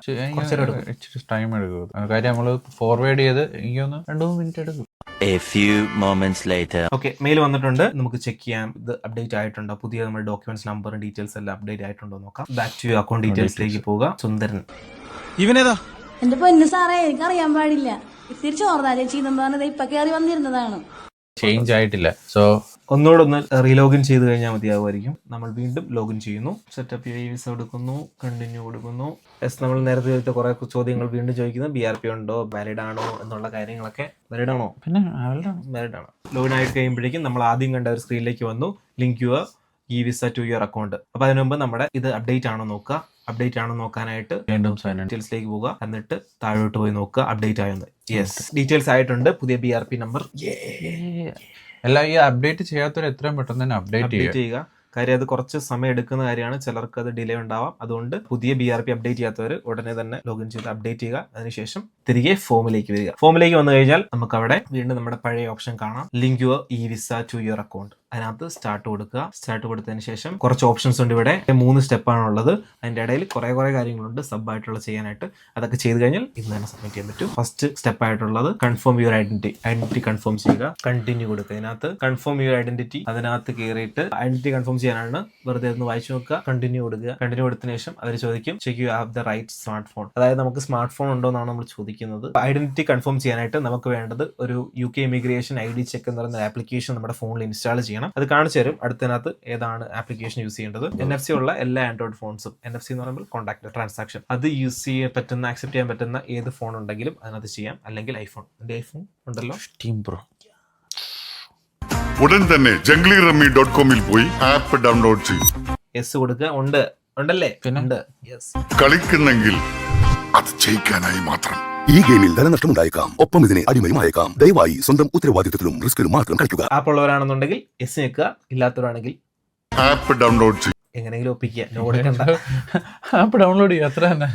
ഇച്ചിരി ടൈം എടുക്കും. കാര്യം നമ്മള് ഫോർവേഡ് ചെയ്ത് എനിക്കൊന്ന് 2-3 മിനിറ്റ് എടുക്കും. A few moments later. Okay, mail വന്നിട്ടുണ്ട്. നമുക്ക് ചെക്ക് ചെയ്യാം ഇത് അപ്ഡേറ്റ് ആയിട്ടുണ്ടോ. പുതിയ നമ്മുടെ ഡോക്യുമെന്റ്സ് നമ്പറും ഡീറ്റെയിൽസ് എല്ലാം അപ്ഡേറ്റ് ആയിട്ടുണ്ടോ നോക്കാം. ബാക്ക് ടു അക്കൗണ്ട് ഡീറ്റെയിൽസിലേക്ക് പോവുക. സുന്ദരൻ. ഇവനേതാ? എന്റെ പൊന്നു സാറേ, എനിക്ക് അറിയാൻ പാടില്ല. ഇത്തിരി ചോർന്നാലേ ചെയ്യുന്ന പറഞ്ഞത് ഇപ്പൊ കയറി വന്നിരുന്നതാണ്. ചേഞ്ച് ആയിട്ടില്ല. സോ ഒന്നുകൂടെ ഒന്ന് റീലോഗിൻ ചെയ്ത് കഴിഞ്ഞാൽ മതിയാവുമായിരിക്കും. നമ്മൾ വീണ്ടും ലോഗിൻ ചെയ്യുന്നു. സെറ്റപ്പ് വിസ കൊടുക്കുന്നു. കണ്ടിന്യൂ കൊടുക്കുന്നു. നമ്മൾ നേരത്തെ ചോദിച്ച കുറെ ചോദ്യങ്ങൾ വീണ്ടും ചോദിക്കുന്നു. BRP ഉണ്ടോ, വാലിഡ് ആണോ എന്നുള്ള കാര്യങ്ങളൊക്കെ. വാലിഡ് ആണോ? പിന്നെ വാലിഡ് ആണ്. ലോഗിൻ ആയിട്ട് കഴിയുമ്പോഴേക്കും നമ്മൾ ആദ്യം കണ്ട ഒരു സ്ക്രീനിലേക്ക് വന്നു. Link your visa to your account. അപ്പൊ അതിനു മുമ്പ് നമ്മുടെ ഇത് അപ്ഡേറ്റ് ആണോ നോക്കുക. അപ്ഡേറ്റ് ആണോ നോക്കാനായിട്ട് വീണ്ടും ഡീറ്റെയിൽസിലേക്ക് പോവുക. എന്നിട്ട് താഴോട്ട് പോയി നോക്കുക അപ്ഡേറ്റ് ആയെന്ന്. യെസ്, ഡീറ്റെയിൽസ് ആയിട്ടുണ്ട്. പുതിയ BRP നമ്പർ. എല്ലാം ഈ അപ്ഡേറ്റ് ചെയ്യാത്തവർ എത്രയും പെട്ടെന്ന് തന്നെ അപ്ഡേറ്റ് ചെയ്യുക. കാര്യം അത് കുറച്ച് സമയം എടുക്കുന്ന കാര്യമാണ്. ചിലർക്ക് അത് ഡിലേ ഉണ്ടാവാം. അതുകൊണ്ട് പുതിയ BRP അപ്ഡേറ്റ് ചെയ്യാത്തവർ ഉടനെ തന്നെ ലോഗിൻ ചെയ്ത് അപ്ഡേറ്റ് ചെയ്യുക. അതിനുശേഷം തിരികെ ഫോമിലേക്ക് വരിക. ഫോമിലേക്ക് വന്നു കഴിഞ്ഞാൽ നമുക്ക് അവിടെ വീണ്ടും നമ്മുടെ പഴയ ഓപ്ഷൻ കാണാം. Link your visa to your account. അതിനകത്ത് സ്റ്റാർട്ട് കൊടുക്കുക. സ്റ്റാർട്ട് കൊടുത്തതിന് ശേഷം കുറച്ച് ഓപ്ഷൻസ് ഉണ്ട്. ഇവിടെ 3 സ്റ്റെപ്പാണ് ഉള്ളത്. അതിന്റെ ഇടയിൽ കുറെ കാര്യങ്ങളുണ്ട് സബ് ആയിട്ടുള്ള ചെയ്യാനായിട്ട്. അതൊക്കെ ചെയ്ത് കഴിഞ്ഞാൽ ഇന്ന് തന്നെ സബ്മിറ്റ് ചെയ്യാൻ പറ്റും. ഫസ്റ്റ് സ്റ്റെപ്പ് ആയിട്ടുള്ളത് കൺഫേം യുവർ ഐഡന്റിറ്റി കൺഫേം ചെയ്യുക. കണ്ടിന്യൂ കൊടുക്കുക. ഇതിനകത്ത് കൺഫേം യുവർ ഐഡന്റിറ്റി, അതിനകത്ത് കയറിയിട്ട് ഐഡന്റിറ്റി കൺഫേം ചെയ്യാനാണ്. വെറുതെ ഒന്ന് വായിച്ചു നോക്കുക. കണ്ടിന്യൂ കൊടുക്കുക. കണ്ടിന്യൂ കൊടുത്തതിന് ശേഷം അവർ ചോദിക്കും check you have the right smart phone. അതായത് നമുക്ക് സ്മാർട്ട് ഫോൺ ഉണ്ടോ എന്നാണ് നമ്മൾ ചോദിക്കുന്നത്. ഐഡന്റിറ്റി കൺഫേം ചെയ്യാനായിട്ട് നമുക്ക് വേണ്ടത് ഒരു UK ഇമിഗ്രേഷൻ ID ചെക്ക് എന്ന് പറയുന്ന ആപ്ലിക്കേഷൻ നമ്മുടെ ഫോണിൽ ഇൻസ്റ്റാൾ ചെയ്യണം. അത് കാണിച്ചു തരും. അടുത്തതിനകത്ത് ഏതാണ് ആപ്ലിക്കേഷൻ യൂസ് ചെയ്യേണ്ടത്. NFC ഉള്ള എല്ലാ ആൻഡ്രോയിഡ് ഫോൺസും, NFC എന്ന് പറയുമ്പോൾ കോൺടാക്ട് ട്രാൻസാക്ഷൻ, അത് യൂസ് ചെയ്യാൻ പറ്റുന്ന, ആക്സെപ്റ്റ് ചെയ്യാൻ പറ്റുന്ന ഏത് ഫോൺ ഉണ്ടെങ്കിലും അതിനകത്ത് ചെയ്യാം. അല്ലെങ്കിൽ ഐഫോൺ. എന്റെ ഐഫോൺ ഉണ്ടല്ലോ, ടീം പ്രോ. ഉടൻ തന്നെ junglyrummy.com പോയി ആപ്പ് ഡൗൺലോഡ് ചെയ്യും. യെസ് കൊടുക്കുക. ഉണ്ടല്ലേ? പിന്നെ കളിക്കുന്നെങ്കിൽ അത് ജയിക്കാനായി മാത്രം. ഈ ഗെയിമിൽ ധനനഷ്ടമുണ്ടായേക്കാം. ഒപ്പം ഇതിനെ അടിമയുമായേക്കാം. ദയവായി സ്വന്തം ഉത്തരവാദിത്തത്തിലും റിസ്കിലും മാത്രം കളിക്കുക. ആപ്പ് ഉള്ളവരാണെന്നുണ്ടെങ്കിൽ യെസ് നിൽക്കുക. ഇല്ലാത്തവരാണെങ്കിൽ ആപ്പ് ഡൗൺലോഡ് ചെയ്യും. എങ്ങനെയെങ്കിലും ഒപ്പിക്കുക. ആപ്പ് ഡൗൺലോഡ് ചെയ്യുക. അത്ര തന്നെ.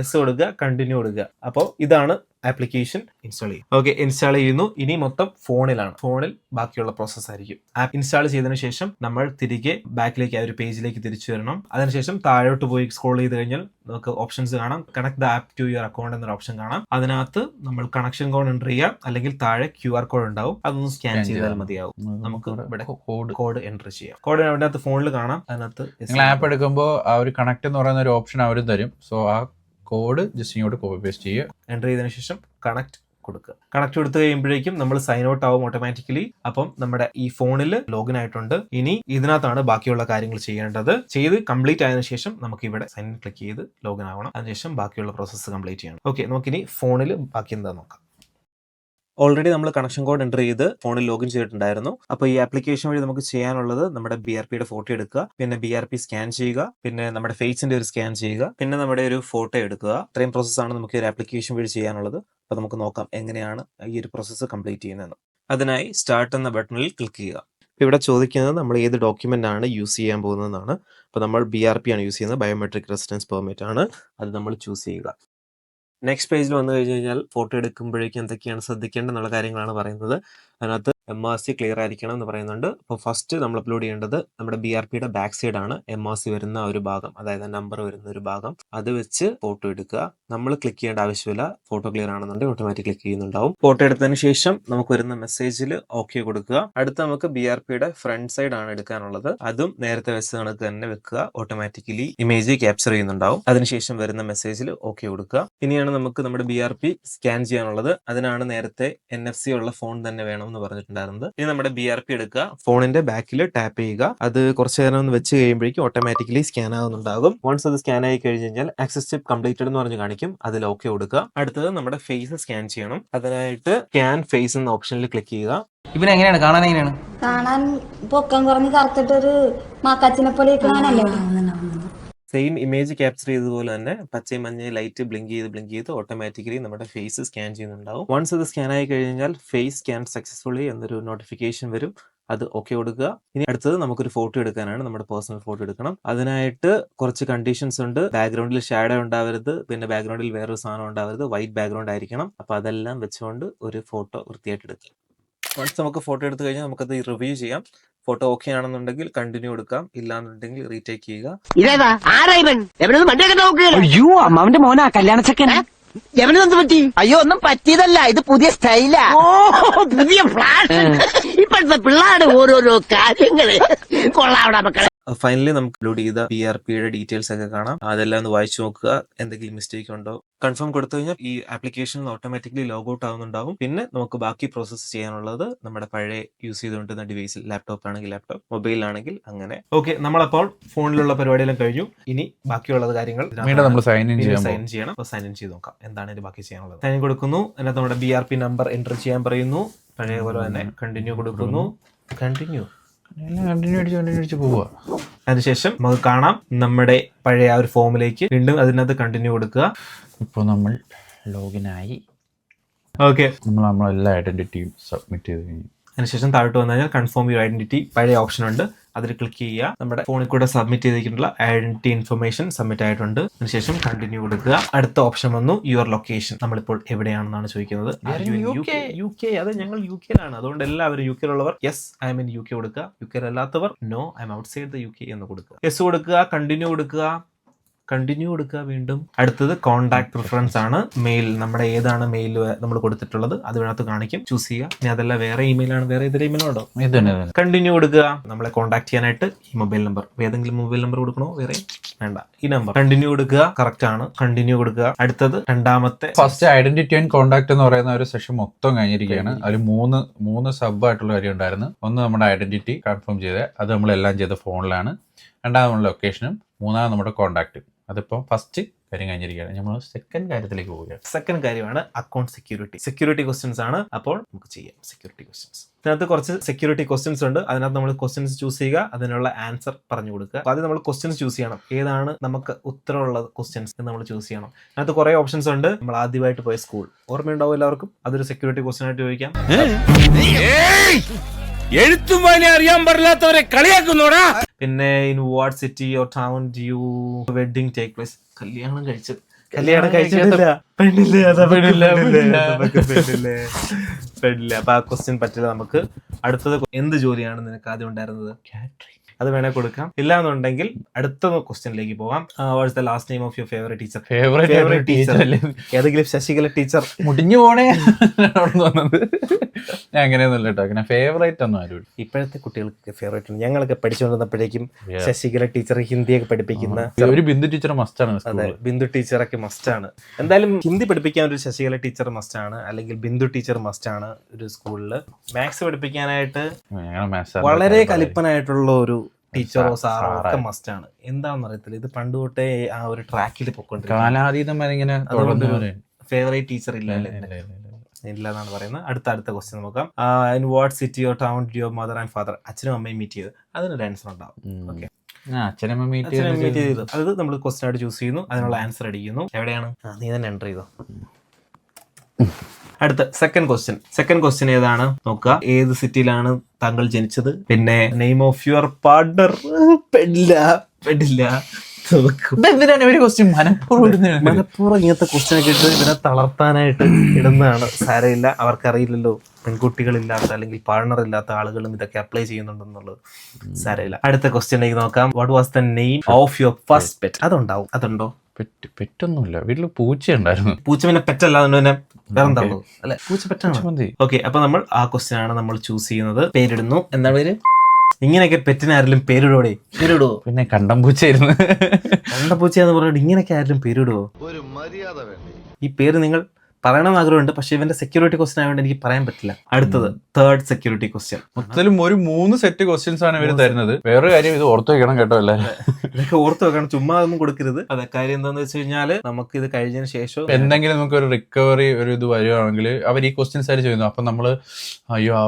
എസ് കൊടുക്കുക. കണ്ടിന്യൂ കൊടുക്കുക. അപ്പോൾ ഇതാണ് ആപ്ലിക്കേഷൻ ഇൻസ്റ്റാൾ ചെയ്യും. ഓക്കെ, ഇൻസ്റ്റാൾ ചെയ്യുന്നു. ഇനി മൊത്തം ഫോണിലാണ്. ഫോണിൽ ബാക്കിയുള്ള പ്രോസസ് ആയിരിക്കും. ആപ്പ് ഇൻസ്റ്റാൾ ചെയ്തതിനു ശേഷം നമ്മൾ തിരികെ ബാക്കിലേക്ക് ആ ഒരു പേജിലേക്ക് തിരിച്ചു വരണം. അതിനുശേഷം താഴോട്ട് പോയി സ്ക്രോൾ ചെയ്ത് കഴിഞ്ഞാൽ നമുക്ക് ഓപ്ഷൻസ് കാണാം. Connect the app to your account എന്നൊരു ഓപ്ഷൻ കാണാം. അതിനകത്ത് നമ്മൾ കണക്ഷൻ കോഡ് എൻ്റർ ചെയ്യാം. അല്ലെങ്കിൽ താഴെ QR കോഡ് ഉണ്ടാവും. അതൊന്ന് സ്കാൻ ചെയ്താൽ മതിയാവും. നമുക്ക് ഇവിടെ കോഡ് എൻ്റർ ചെയ്യാം. കോഡ് അതിനകത്ത് ഫോണിൽ കാണാം. അതിനകത്ത് ആപ്പ് എടുക്കുമ്പോൾ ആ ഒരു കണക്ട് എന്ന് പറയുന്ന ഒരു ഓപ്ഷൻ അവർ തരും. സോ ആ കോഡ് ജസ്റ്റ് ഇങ്ങോട്ട് കോപ്പി പേസ്റ്റ് ചെയ്യുക. എൻ്റർ ചെയ്തതിനു ശേഷം കണക്ട് കൊടുക്കുക. കണക്ട് കൊടുത്തു കഴിയുമ്പോഴേക്കും നമ്മൾ സൈൻ ഔട്ട് ആവും ഓട്ടോമാറ്റിക്കലി. അപ്പം നമ്മുടെ ഈ ഫോണിൽ ലോഗിൻ ആയിട്ടുണ്ട്. ഇനി ഇതിനകത്താണ് ബാക്കിയുള്ള കാര്യങ്ങൾ ചെയ്യേണ്ടത്. ചെയ്ത് കംപ്ലീറ്റ് ആയതിനു ശേഷം നമുക്ക് ഇവിടെ സൈൻ ക്ലിക്ക് ചെയ്ത് ലോഗിൻ ആവണം. അതിനുശേഷം ബാക്കിയുള്ള പ്രോസസ്സ് കംപ്ലീറ്റ് ചെയ്യണം. ഓക്കെ, നമുക്കിനി ഫോണിൽ ബാക്കി എന്താ നോക്കാം. ഓൾറെഡി നമ്മൾ കണക്ഷൻ കോഡ് എൻ്റർ ചെയ്ത് ഫോണിൽ ലോഗിൻ ചെയ്തിട്ടുണ്ടായിരുന്നു. അപ്പോൾ ഈ ആപ്ലിക്കേഷൻ വഴി നമുക്ക് ചെയ്യാനുള്ളത് നമ്മുടെ BRPയുടെ ഫോട്ടോ എടുക്കുക, പിന്നെ BRP സ്കാൻ ചെയ്യുക, പിന്നെ നമ്മുടെ ഫേസിന്റെ ഒരു സ്കാൻ ചെയ്യുക, പിന്നെ നമ്മുടെ ഒരു ഫോട്ടോ എടുക്കുക. ഇത്രയും പ്രോസസ്സാണ് നമുക്ക് ഒരു ആപ്ലിക്കേഷൻ വഴി ചെയ്യാനുള്ളത്. അപ്പോൾ നമുക്ക് നോക്കാം എങ്ങനെയാണ് ഈ ഒരു പ്രോസസ്സ് കംപ്ലീറ്റ് ചെയ്യുന്നതെന്ന്. അതിനായി സ്റ്റാർട്ട് എന്ന ബട്ടണിൽ ക്ലിക്ക് ചെയ്യുക. ഇവിടെ ചോദിക്കുന്നത് നമ്മൾ ഏത് ഡോക്യുമെന്റ് ആണ് യൂസ് ചെയ്യാൻ പോകുന്നതെന്നാണ്. അപ്പോൾ നമ്മൾ BRP ആണ് യൂസ് ചെയ്യുന്നത്. ബയോമെട്രിക് റെസിഡൻസ് പെർമിറ്റ് ആണ്. അത് നമ്മൾ ചൂസ് ചെയ്യുക. നെക്സ്റ്റ് പേജിൽ വന്നു കഴിഞ്ഞ് കഴിഞ്ഞാൽ ഫോട്ടോ എടുക്കുമ്പോഴേക്കും എന്തൊക്കെയാണ് ശ്രദ്ധിക്കേണ്ടത് എന്നുള്ള കാര്യങ്ങളാണ് പറയുന്നത്. അതിനകത്ത് MRC ക്ലിയർ ആയിരിക്കണം എന്ന് പറയുന്നുണ്ട്. അപ്പോൾ ഫസ്റ്റ് നമ്മൾ അപ്ലോഡ് ചെയ്യേണ്ടത് നമ്മുടെ BRPയുടെ ബാക്ക് സൈഡ് ആണ്. MRC വരുന്ന ഒരു ഭാഗം, അതായത് നമ്പർ വരുന്ന ഒരു ഭാഗം, അത് വെച്ച് ഫോട്ടോ എടുക്കുക. നമ്മൾ ക്ലിക്ക് ചെയ്യേണ്ട ആവശ്യമില്ല. ഫോട്ടോ ക്ലിയർ ആണെന്നുണ്ടെങ്കിൽ ഓട്ടോമാറ്റിക് ക്ലിക്ക് ചെയ്യുന്നുണ്ടാവും. ഫോട്ടോ എടുത്തതിന് ശേഷം നമുക്ക് വരുന്ന മെസ്സേജിൽ ഓക്കെ കൊടുക്കുക. അടുത്ത നമുക്ക് BRPയുടെ ഫ്രണ്ട് സൈഡ് ആണ് എടുക്കാനുള്ളത്. അതും നേരത്തെ വെച്ച കണക്ക് തന്നെ വെക്കുക. ഓട്ടോമാറ്റിക്കലി ഇമേജ് ക്യാപ്ചർ ചെയ്യുന്നുണ്ടാവും. അതിനുശേഷം വരുന്ന മെസ്സേജിൽ ഓക്കെ കൊടുക്കുക. ഇനിയാണ് നമുക്ക് നമ്മുടെ BRP സ്കാൻ ചെയ്യാനുള്ളത്. അതിനാണ് നേരത്തെ NFC ഉള്ള ഫോൺ തന്നെ വേണമെന്ന് പറഞ്ഞിട്ടുണ്ടായിരുന്നത്. ഇനി നമ്മുടെ BRP എടുക്കുക, ഫോണിന്റെ ബാക്കിൽ ടാപ്പ് ചെയ്യുക. അത് കുറച്ചു നേരം ഒന്ന് വെച്ച് കഴിയുമ്പോഴേക്കും ഓട്ടോമാറ്റിക്കലി സ്കാൻ ആവുന്നുണ്ടാകും. വൺസ് അത് സ്കാൻ ആയി കഴിഞ്ഞ് കഴിഞ്ഞാൽ ആക്സസ് സ്റ്റെപ്പ് കംപ്ലീറ്റഡ് എന്ന് പറഞ്ഞ് കാണിക്കും. അതിൽ ഓക്കെ കൊടുക്കുക. അടുത്തത് നമ്മുടെ ഫേസ് സ്കാൻ ചെയ്യണം. അതിനായിട്ട് സ്കാൻ ഫേസ് എന്ന ഓപ്ഷനിൽ ക്ലിക്ക് ചെയ്യുക. ഇവനെങ്ങനെയാണ് കാണാൻ? എങ്ങനെയാണ് കാണാൻ പൊക്കം കുറഞ്ഞ് കറുത്തിട്ടൊരു മാക്കാച്ചിനെ പോലെ കാണാനല്ലേ? സെയിം ഇമേജ് ക്യാപ്ചർ ചെയ്തതുപോലെ തന്നെ പച്ചയും മഞ്ഞയും ലൈറ്റ് ബ്ലിങ്ക് ചെയ്ത് ഓട്ടോമാറ്റിക്കലി നമ്മുടെ ഫേസ് സ്കാൻ ചെയ്യുന്നുണ്ടാവും. വൺസ് അത് സ്കാൻ ആയി കഴിഞ്ഞാൽ ഫേസ് സ്കാൻ സക്സസ്ഫുള്ളി എന്നൊരു നോട്ടിഫിക്കേഷൻ വരും. അത് ഓക്കെ കൊടുക്കുക. ഇനി അടുത്തത് നമുക്കൊരു ഫോട്ടോ എടുക്കാനാണ്. നമ്മുടെ പേഴ്സണൽ ഫോട്ടോ എടുക്കണം. അതിനായിട്ട് കുറച്ച് കണ്ടീഷൻസ് ഉണ്ട്. ബാക്ക്ഗ്രൗണ്ടിൽ ഷാഡോ ഉണ്ടാവരുത്, പിന്നെ ബാക്ക്ഗ്രൗണ്ടിൽ വേറൊരു സാധനം ഉണ്ടാവരുത്, വൈറ്റ് ബാക്ക്ഗ്രൗണ്ട് ആയിരിക്കണം. അപ്പൊ അതെല്ലാം വെച്ചുകൊണ്ട് ഒരു ഫോട്ടോ വൃത്തിയായിട്ട് എടുക്കുക. വൺസ് നമുക്ക് ഫോട്ടോ എടുത്തു കഴിഞ്ഞാൽ നമുക്കത് റിവ്യൂ ചെയ്യാം. ഫോട്ടോ ഓക്കെ ആണെന്നുണ്ടെങ്കിൽ കണ്ടിന്യൂ എടുക്കാം, ഇല്ലാന്നുണ്ടെങ്കിൽ റീടേക്ക് ചെയ്യുക. അയ്യോ, അമ്മാവന്റെ മോനാ കല്യാണ ചെക്കൻ. എവനെന്ത് പറ്റി? അയ്യോ, ഒന്നും പറ്റിയതല്ല, ഇത് പുതിയ സ്റ്റൈലാ. പുതിയ ഫ്ലാഷ്. ഇപ്പോഴത്തെ പിള്ളേരുടെ ഓരോരോ കാര്യങ്ങള് കൊള്ളാവിടെ മക്കളെ. ഫൈനലി നമുക്ക് അപ്ലോഡ് ചെയ്ത BRPയുടെ ഡീറ്റെയിൽസ് ഒക്കെ കാണാം. അതെല്ലാം ഒന്ന് വായിച്ചു നോക്കുക. എന്തെങ്കിലും മിസ്റ്റേക്ക് ഉണ്ടോ കൺഫേം കൊടുത്തു കഴിഞ്ഞാൽ ഈ ആപ്ലിക്കേഷൻ ഓട്ടോമാറ്റിക്കലി ലോഗ് ഔട്ട് ആവുന്നുണ്ടാവും. പിന്നെ നമുക്ക് ബാക്കി പ്രോസസ്സ് ചെയ്യാനുള്ളത് നമ്മുടെ പഴയ യൂസ് ചെയ്തുകൊണ്ടിരുന്ന ഡിവൈസിൽ, ലാപ്ടോപ്പ് ആണെങ്കിൽ ലാപ്ടോപ്പ്, മൊബൈലിലാണെങ്കിൽ അങ്ങനെ. ഓക്കെ, നമ്മളപ്പോൾ ഫോണിലുള്ള പരിപാടിയെല്ലാം കഴിഞ്ഞു. ഇനി ബാക്കിയുള്ളത് കാര്യങ്ങൾ നമ്മൾ സൈൻ ഇൻ ചെയ്യണം. അപ്പോൾ സൈൻ ഇൻ ചെയ്ത് നോക്കാം എന്താണ് ഇത് ബാക്കി ചെയ്യാനുള്ളത്. സൈൻ കൊടുക്കുന്നു. അതിനകത്ത് നമ്മുടെ BRP നമ്പർ എൻ്റർ ചെയ്യാൻ പറയുന്നു. പഴയ പോലെ തന്നെ കണ്ടിന്യൂ കൊടുക്കുന്നു. കണ്ടിന്യൂ അടിച്ച് പോവുക. അതിനുശേഷം നമുക്ക് കാണാം നമ്മുടെ പഴയ ആ ഒരു ഫോമിലേക്ക് വീണ്ടും അതിനകത്ത് കണ്ടിന്യൂ കൊടുക്കുക. ഇപ്പോൾ നമ്മൾ ലോഗിനായി. ഓക്കെ, നമ്മളെല്ലാ ഐഡന്റിറ്റിയും സബ്മിറ്റ് ചെയ്ത് കഴിഞ്ഞു. അതിനുശേഷം താഴോട്ട് വന്നു കഴിഞ്ഞാൽ കൺഫേം യുവർ ഐഡന്റിറ്റി പഴയ ഓപ്ഷൻ ഉണ്ട്. അതിൽ ക്ലിക്ക് ചെയ്യുക. നമ്മുടെ ഫോണിൽ കൂടെ സബ്മിറ്റ് ചെയ്തിട്ടുള്ള ഐഡന്റിറ്റി ഇൻഫർമേഷൻ സബ്മിറ്റ് ആയിട്ടുണ്ട്. അതിനുശേഷം കണ്ടിന്യൂ കൊടുക്കുക. അടുത്ത ഓപ്ഷൻ വന്നു യുവർ ലൊക്കേഷൻ. നമ്മളിപ്പോൾ എവിടെയാണെന്നാണ് ചോദിക്കുന്നത്. UK. അത് ഞങ്ങൾ UK-യിലാണ്. അതുകൊണ്ട് എല്ലാവരും UK-യിലുള്ളവർ yes I'm in UK കൊടുക്കുക. UK അല്ലാത്തവർ no I'm outside the UK എന്ന് കൊടുക്കുക. യെസ് കൊടുക്കുക. കണ്ടിന്യൂ കൊടുക്കുക. വീണ്ടും അടുത്തത് കോൺടാക്ട് പ്രിഫറൻസ് ആണ്. മെയിൽ, നമ്മുടെ ഏതാണ് മെയിൽ നമ്മൾ കൊടുത്തിട്ടുള്ളത് അത് ഇതിനകത്ത് കാണിക്കും. ചൂസ് ചെയ്യുക. ഇനി അതല്ല വേറെ ഇമെയിൽ ആണ്, വേറെ ഏതൊരു ഇമെയിൽ ഉണ്ടോ, കണ്ടിന്യൂ കൊടുക്കുക. നമ്മളെ കോൺടാക്ട് ചെയ്യാനായിട്ട് ഈ മൊബൈൽ നമ്പർ, ഏതെങ്കിലും മൊബൈൽ നമ്പർ കൊടുക്കണോ, വേറെ വേണ്ട, ഈ നമ്പർ. കണ്ടിന്യൂ കൊടുക്കുക. കറക്റ്റ് ആണ്. കണ്ടിന്യൂ കൊടുക്കുക. അടുത്തത് രണ്ടാമത്തെ ഫസ്റ്റ് ഐഡന്റിറ്റി ആൻഡ് കോൺടാക്ട് എന്ന് പറയുന്ന ഒരു സെഷൻ മൊത്തം കഴിഞ്ഞിരിക്കുകയാണ്. അതിൽ മൂന്ന് സബ് ആയിട്ടുള്ള കാര്യം ഉണ്ടായിരുന്നു. ഒന്ന് നമ്മുടെ ഐഡന്റിറ്റി കൺഫേം ചെയ്ത് അത് നമ്മളെല്ലാം ചെയ്ത ഫോണിലാണ്. രണ്ടാമത് നമ്മുടെ ലൊക്കേഷനും, മൂന്നാമത് നമ്മുടെ കോൺടാക്ട്. അതിപ്പോൾ ഫസ്റ്റ് കാര്യം കഴിഞ്ഞിരിക്കുകയാണ്. നമ്മൾ സെക്കൻഡ് കാര്യത്തിലേക്ക് പോവുകയാണ്. സെക്കൻഡ് കാര്യമാണ് അക്കൗണ്ട് സെക്യൂരിറ്റി ക്വസ്റ്റ്യൻസ് ആണ്. അപ്പോൾ നമുക്ക് ചെയ്യാം സെക്യൂരിറ്റി ക്വസ്റ്റ്യൻസ്. ഇതിനകത്ത് കുറച്ച് സെക്യൂരിറ്റി ക്വസ്റ്റ്യൻസ് ഉണ്ട്. അതിനകത്ത് നമ്മൾ ക്വസ്റ്റ്യൻസ് ചൂസ് ചെയ്യുക, അതിനുള്ള ആൻസർ പറഞ്ഞു കൊടുക്കുക. അപ്പോൾ ആദ്യം നമ്മൾ ക്വസ്റ്റ്യൻസ് ചൂസ് ചെയ്യണം. ഏതാണ് നമുക്ക് ഉത്തരമുള്ള ക്വസ്റ്റ്യൻസ് എന്ന് നമ്മൾ ചൂസ് ചെയ്യണം. അതിനകത്ത് കുറേ ഓപ്ഷൻസ് ഉണ്ട്. നമ്മൾ ആദ്യമായിട്ട് പോയ സ്കൂൾ ഓർമ്മയുണ്ടാവും എല്ലാവർക്കും. അതൊരു സെക്യൂരിറ്റി ക്വസ്റ്റ്യൻ ആയിട്ട് ചോദിക്കാം. എഴുത്തും വായന അറിയാൻ പാടില്ലാത്തവരെ കളിയാക്കുന്നോടാ. പിന്നെ in what city or town do you wedding take place? കല്യാണം കഴിച്ചിട്ടില്ല. അപ്പൊ ആ ക്വസ്റ്റ്യൻ പറ്റില്ല നമുക്ക്. അടുത്തത് എന്ത് ജോലിയാണ് നിനക്ക് ആദ്യം ഉണ്ടായിരുന്നത്? അത് വേണേ കൊടുക്കാം. ഇല്ലാന്നുണ്ടെങ്കിൽ അടുത്ത ക്വസ്റ്റ്യനിലേക്ക് പോകാം. What's the last name of your favourite teacher? Favourite teacher ഏതെങ്കിലും ശശികല ടീച്ചർ? മുടിഞ്ഞു പോണേ വന്നത്. അങ്ങനെയൊന്നുമില്ല കേട്ടോ, അങ്ങനെ ഫേവറേറ്റ് ഒന്നും ആരും. ഇപ്പോഴത്തെ കുട്ടികൾക്ക് ഫേവറേറ്റ് ഉണ്ട്. ഞങ്ങളൊക്കെ പഠിച്ചുകൊണ്ടിരുന്നപ്പോഴേക്കും ശശികല ടീച്ചർ ഹിന്ദിയൊക്കെ പഠിപ്പിക്കുന്ന ഒരു ബിന്ദു ടീച്ചർ മസ്റ്റാണ്. അതെ, ബിന്ദു ടീച്ചറൊക്കെ മസ്റ്റാണ്. എന്തായാലും ഹിന്ദി പഠിപ്പിക്കാൻ ഒരു ശശികല ടീച്ചർ മസ്റ്റാണ്, അല്ലെങ്കിൽ ബിന്ദു ടീച്ചർ മസ്റ്റാണ് ഒരു സ്കൂളില്. മാത്സ് പഠിപ്പിക്കാനായിട്ട് വളരെ കലിപ്പനായിട്ടുള്ള ഒരു ടീച്ചറോ സാറോ ഒക്കെ മസ്റ്റ് ആണ്. എന്താണെന്ന് അറിയത്തില്ല, ഇത് പണ്ട് തൊട്ടേ ആ ഒരു ട്രാക്കിൽ പൊക്കോണ്ടിരിക്കും. ഫേവറേറ്റ് ടീച്ചർ ഇല്ലെന്നാണ് പറയുന്നത്. അടുത്ത ക്വസ്റ്റ്യൻ നോക്കാം. In what city or town do your mother and father? അച്ഛനും അമ്മയും മീറ്റ് ചെയ്ത് അതിനൊരു ആൻസർ ഉണ്ടാവും. ഓക്കെ, മീറ്റ് ചെയ്തു. അത് നമ്മൾ ക്വസ്റ്റ്യൻ ആയിട്ട് ചൂസ് ചെയ്യുന്നു, അതിനുള്ള ആൻസർ അടിക്കുന്നു. എവിടെയാണ്? നീ തന്നെ എൻ്റർ ചെയ്തോ. അടുത്ത സെക്കൻഡ് ക്വസ്റ്റ്യൻ ഏതാണ് നോക്കുക. ഏത് സിറ്റിയിലാണ് താങ്കൾ ജനിച്ചത്? പിന്നെ നെയിം ഓഫ് യുവർ പാർട്ണർ? പെടില്ല. എന്തിനാണ് ഒരു ക്വസ്റ്റ്യൻ മനഃപൂർവ്വം ഇങ്ങനത്തെ ക്വസ്റ്റ്യൻ ഒക്കെ ഇട്ട് ഇതിനെ തളർത്താനായിട്ട് ഇടുന്നതാണ്. സാരമില്ല, അവർക്കറിയില്ലല്ലോ പെൺകുട്ടികളില്ലാത്ത അല്ലെങ്കിൽ പാർട്ണർ ഇല്ലാത്ത ആളുകളും ഇതൊക്കെ അപ്ലൈ ചെയ്യുന്നുണ്ടെന്നുള്ളത്. സാരമില്ല. അടുത്ത ക്വസ്റ്റ്യനിലേക്ക് നോക്കാം. What was the name of your first pet? അതുണ്ടോ? പെറ്റൊന്നുമില്ല, വീട്ടില് പൂച്ച ഉണ്ടായിരുന്നു. പൂച്ച പിന്നെ പെറ്റല്ല, അതുകൊണ്ട് തന്നെ വേറെന്താണോ അല്ലെ? പൂച്ച പെറ്റാണ്. ഓക്കെ, അപ്പൊ നമ്മൾ ആ ക്വസ്റ്റ്യൻ ആണ് നമ്മൾ ചൂസ് ചെയ്യുന്നത്. പേരിടുന്നു. എന്താ പേര്? ഇങ്ങനെയൊക്കെ പെറ്റിന് ആരെങ്കിലും പേരിടുവോ? പിന്നെ കണ്ടം പൂച്ചയായിരുന്നു. പൂച്ചയെന്ന് പറഞ്ഞിട്ട് ഇങ്ങനെയൊക്കെ ആരെങ്കിലും പേരിടുവോ? ഒരു മര്യാദ വേണ്ടേ? ഈ പേര് നിങ്ങൾ പറയണമെന്ന് ആഗ്രഹമുണ്ട്, പക്ഷെ ഇവന്റെ സെക്യൂരിറ്റി ക്വസ്റ്റ്യൻ ആയതുകൊണ്ട് എനിക്ക് പറയാൻ പറ്റില്ല. അടുത്തത് തേർഡ് സെക്യൂരിറ്റി ക്വസ്റ്റ്യൻ. മൊത്തത്തിലും ഒരു 3 സെറ്റ് ക്വസ്റ്റ്യൻസ് ആണ് ഇവര് തരുന്നത്. വേറൊരു കാര്യം, ഇത് ഓർത്ത് വെക്കണം കേട്ടോ എല്ലാവരും. ഇതൊക്കെ ഓർത്ത് വെക്കണം, ചുമ്മാ ഒന്നും കൊടുക്കരുത്. അതെ, കാര്യം എന്താന്ന് വെച്ച് കഴിഞ്ഞാൽ നമുക്ക് ഇത് കഴിഞ്ഞതിന് ശേഷം എന്തെങ്കിലും നമുക്ക് ഒരു റിക്കവറി ഒരു ഇത് വരുവാണെങ്കിൽ അവർ ഈ ക്വസ്റ്റ്യൻസ് ആയിട്ട് ചെയ്യുന്നു. അപ്പൊ നമ്മള് അയ്യോ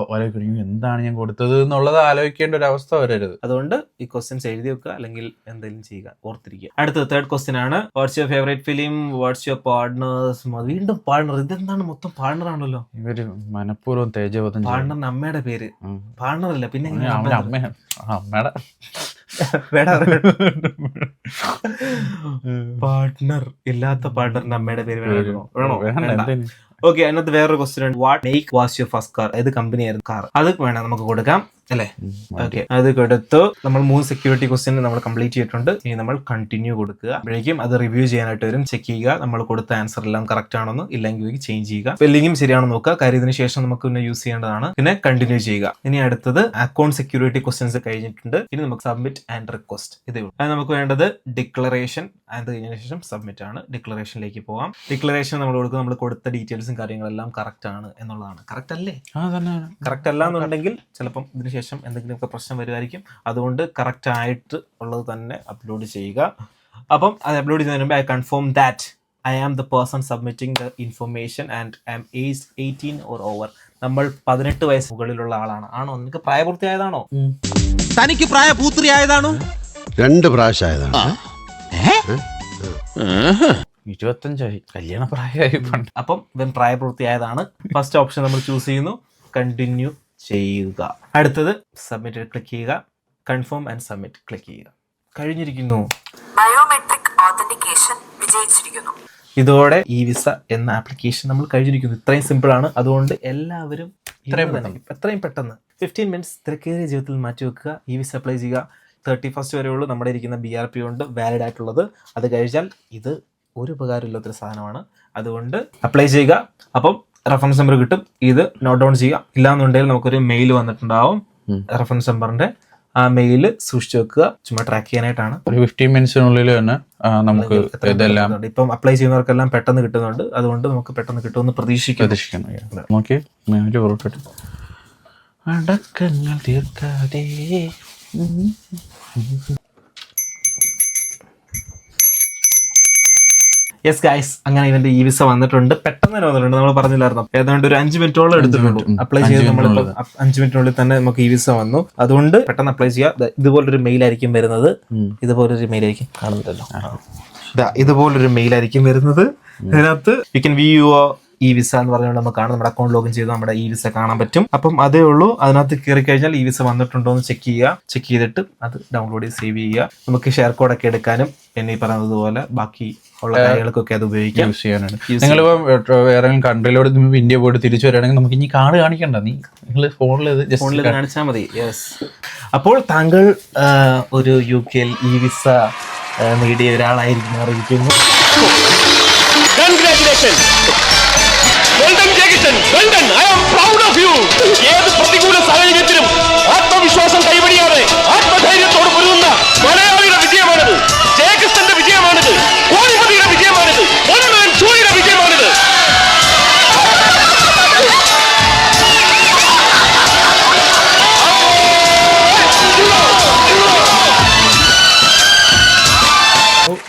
എന്താണ് ഞാൻ കൊടുത്തത് എന്നുള്ളത് ആലോചിക്കേണ്ട ഒരു അവസ്ഥ വരരുത്. അതുകൊണ്ട് ഈ ക്വസ്റ്റ്യൻസ് എഴുതി വെക്കുക, അല്ലെങ്കിൽ എന്തെങ്കിലും ചെയ്യുക, ഓർത്തിരിക്കുക. അടുത്തത് തേർഡ് ക്വസ്റ്റ്യൻ ആണ്. What's your favourite film? What's your partners? വീണ്ടും പാർട്ണർ. ഇതെന്താണ് മൊത്തം പാർട്ണർ ആണല്ലോ. ഇവര് മനഃപൂർവ്വം തേജവധം. പാർട്ണറിന്റെ അമ്മയുടെ പേര് പാർട്ണർ അല്ല, പിന്നെ അമ്മയുടെ പാർട്ട്ണർ ഇല്ലാത്ത പാർട്ണറിന്റെ അമ്മയുടെ പേര് വേണോ? ഓക്കെ, അതിനകത്ത് വേറൊരു ക്വസ്റ്റ്യൻ ഉണ്ട്. What make was your first car? ഏത് കമ്പനി ആയിരുന്നു കാർ? അത് വേണം നമുക്ക് കൊടുക്കാം അല്ലേ? ഓക്കെ, അത് കൊടുത്തു. നമ്മൾ 3 സെക്യൂരിറ്റി ക്വസ്റ്റ്യൻ നമ്മൾ കംപ്ലീറ്റ് ചെയ്തിട്ടുണ്ട്. ഇനി നമ്മൾ കണ്ടിന്യൂ കൊടുക്കുക. അപ്പോഴേക്കും അത് റിവ്യൂ ചെയ്യാനായിട്ട് വരും. ചെക്ക് ചെയ്യുക നമ്മൾ കൊടുത്ത ആൻസർ എല്ലാം കറക്റ്റ് ആണെന്ന്, ഇല്ലെങ്കിൽ ചേഞ്ച് ചെയ്യുക. സ്പെല്ലിംഗും ശരിയാണെന്ന് നോക്കുക. കാര്യം ഇതിന് ശേഷം നമുക്ക് പിന്നെ യൂസ് ചെയ്യേണ്ടതാണ്. പിന്നെ കണ്ടിന്യൂ ചെയ്യുക. ഇനി അടുത്തത് അക്കൗണ്ട് സെക്യൂരിറ്റി ക്വസ്റ്റ്യൻസ് കഴിഞ്ഞിട്ടുണ്ട്. ഇനി നമുക്ക് സബ്മിറ്റ് ആൻഡ് റിക്വസ്റ്റ്. ഇതേ ഉള്ളൂ. അത് നമുക്ക് വേണ്ടത് ഡിക്ലറേഷൻ. അത് കഴിഞ്ഞതിന് ശേഷം സബ്മിറ്റ് ആണ്. ഡിക്ലറേഷനിലേക്ക് പോവാം. ഡിക്ലറേഷൻ നമ്മൾ കൊടുക്കുക. നമ്മൾ കൊടുത്ത ഡീറ്റെയിൽസും കാര്യങ്ങളെല്ലാം കറക്റ്റ് ആണ് എന്നുള്ളതാണ്. കറക്റ്റ് അല്ലേ? കറക്റ്റ് അല്ല എന്നുണ്ടെങ്കിൽ ചിലപ്പം ഇതിന് ശേഷം എന്തെങ്കിലുമൊക്കെ പ്രശ്നം വരുമായിരിക്കും. അതുകൊണ്ട് കറക്റ്റ് ആയിട്ട് ഉള്ളത് തന്നെ അപ്ലോഡ് ചെയ്യുക. അപ്പം അത് അപ്ലോഡ് ചെയ്യുന്നതിന് മുമ്പ് I confirm that I am the person submitting the information and I am age 18 or over. നമ്മൾ 18 വയസ്സ് മുകളിലുള്ള ആളാണ്. ആണോ? നിനക്ക് പ്രായപൂർത്തിയായതാണോ? തനിക്ക് പ്രായപൂർത്തിയായതാണോ? 2 പ്രാവശ്യമായതാണ്. 25 കല്യാണ പ്രായമായി. അപ്പം ഇവൻ പ്രായപൂർത്തിയായതാണ്. ഫസ്റ്റ് ഓപ്ഷൻ നമ്മൾ ചൂസ് ചെയ്യുന്നു. കണ്ടിന്യൂ ചെയ്യുക. അടുത്തത് സബ്മിറ്റ് ക്ലിക്ക് ചെയ്യുക. കൺഫേം ആൻഡ് സബ്മിറ്റ് ക്ലിക്ക് ചെയ്യുക. കഴിഞ്ഞിരിക്കുന്നു. ബയോമെട്രിക് ഓതന്റിക്കേഷൻ വിജയിച്ചിരിക്കുന്നു. ഇതോടെ ഈ വിസ എന്ന ആപ്ലിക്കേഷൻ നമ്മൾ കഴിഞ്ഞിരിക്കുന്നു. ഇത്രയും സിമ്പിൾ ആണ്. അതുകൊണ്ട് എല്ലാവരും എത്രയും പെട്ടെന്ന് 15 മിനിറ്റ്സ് തിരക്കേറിയ ജീവിതത്തിൽ മാറ്റി വെക്കുക. ഈ വിസ അപ്ലൈ ചെയ്യുക. 31st വരെ ഉള്ളൂ നമ്മുടെ ഇരിക്കുന്ന BRP കൊണ്ട് വാലിഡ് ആയിട്ടുള്ളത്. അത് കഴിച്ചാൽ ഇത് ഒരു ഉപകാരമില്ലാത്തൊരു സാധനമാണ്. അതുകൊണ്ട് അപ്ലൈ ചെയ്യുക. അപ്പം റെഫറൻസ് നമ്പർ കിട്ടും. ഇത് നോട്ട് ഡൗൺ ചെയ്യുക. ഇല്ലാന്നുണ്ടെങ്കിൽ നമുക്കൊരു മെയിൽ വന്നിട്ടുണ്ടാവും. റെഫറൻസ് നമ്പറിന്റെ ആ മെയിൽ സൂക്ഷിച്ചു വെക്കുക. ചുമ്മാ ട്രാക്ക് ചെയ്യാനായിട്ടാണ്. ഒരു 15 മിനിറ്റ്സിനുള്ളിൽ തന്നെ നമുക്ക് ഇതെല്ലാം ഇപ്പം അപ്ലൈ ചെയ്യുന്നവർക്കെല്ലാം പെട്ടെന്ന് കിട്ടുന്നുണ്ട്. അതുകൊണ്ട് നമുക്ക് പെട്ടെന്ന് കിട്ടുമെന്ന് പ്രതീക്ഷിക്കുന്നു. നോക്കി അടക്കങ്ങൾ തീർക്കാതെ. യെസ് ഗൈസ്, അങ്ങനെ ഇവന്റെ ഈ വിസ വന്നിട്ടുണ്ട്. പെട്ടെന്ന് തന്നെ വന്നിട്ടുണ്ട്. നമ്മൾ പറഞ്ഞില്ലായിരുന്നു, ഏതാണ്ട് ഒരു 5 മിനിറ്റോളം എടുത്തിട്ടുള്ളൂ അപ്ലൈ ചെയ്ത്. നമ്മളിപ്പോൾ 5 മിനിറ്റിനുള്ളിൽ തന്നെ നമുക്ക് ഈ വിസ വന്നു. അതുകൊണ്ട് പെട്ടെന്ന് അപ്ലൈ ചെയ്യുക. ഇതുപോലൊരു മെയിൽ ആയിരിക്കും വരുന്നത്. ഇതുപോലൊരു മെയിൽ ആയിരിക്കും കാണുന്നില്ലല്ലോ. ഇതുപോലൊരു മെയിൽ ആയിരിക്കും വരുന്നത്. അതിനകത്ത് യു കെൻ വ്യൂ ഈ വിസ എന്ന് പറഞ്ഞുകൊണ്ട് നമുക്ക് കാണാം. നമ്മുടെ അക്കൗണ്ട് ലോഗിൻ ചെയ്ത് നമ്മുടെ ഈ വിസ കാണാൻ പറ്റും. അപ്പം അതേ ഉള്ളൂ. അതിനകത്ത് കയറി കഴിഞ്ഞാൽ ഈ വിസ വന്നിട്ടുണ്ടോ എന്ന് ചെക്ക് ചെയ്യുക. ചെക്ക് ചെയ്തിട്ട് അത് ഡൗൺലോഡ് ചെയ്ത് സേവ് ചെയ്യുക. നമുക്ക് ഷെയർ കോഡൊക്കെ എടുക്കാനും പിന്നെ ഈ പറയുന്നത് ബാക്കി ഉള്ള കാര്യങ്ങൾക്കൊക്കെ അത് ഉപയോഗിക്കാം, യൂസ് ചെയ്യാനാണ്. നിങ്ങളിപ്പോ വേറെ കൺട്രിയിലോട് ഇന്ത്യ പോയിട്ട് തിരിച്ചു വരികയാണെങ്കിൽ നമുക്ക് ഇനി കാർഡ് കാണിക്കണ്ട, നിങ്ങൾ ഫോണിൽ കാണിച്ചാൽ മതി. യെസ്. അപ്പോൾ താങ്കൾ ഒരു UK ഈ വിസ നേടിയ ഒരാളായിരിക്കും അറിയിക്കുന്നു. ഏത് പ്രതികൂല സാഹചര്യത്തിലും ആത്മവിശ്വാസം കൈവടിയാതെ ആത്മധൈര്യത്തോട് പൊരുതുന്ന മലയാളിയുടെ വിജയമാണിത്. ജയകൃഷ്ണന്റെ വിജയമാണിത്. കോടിപതിയുടെ വിജയമാണിത്. സൂര്യയുടെ വിജയമാണിത്.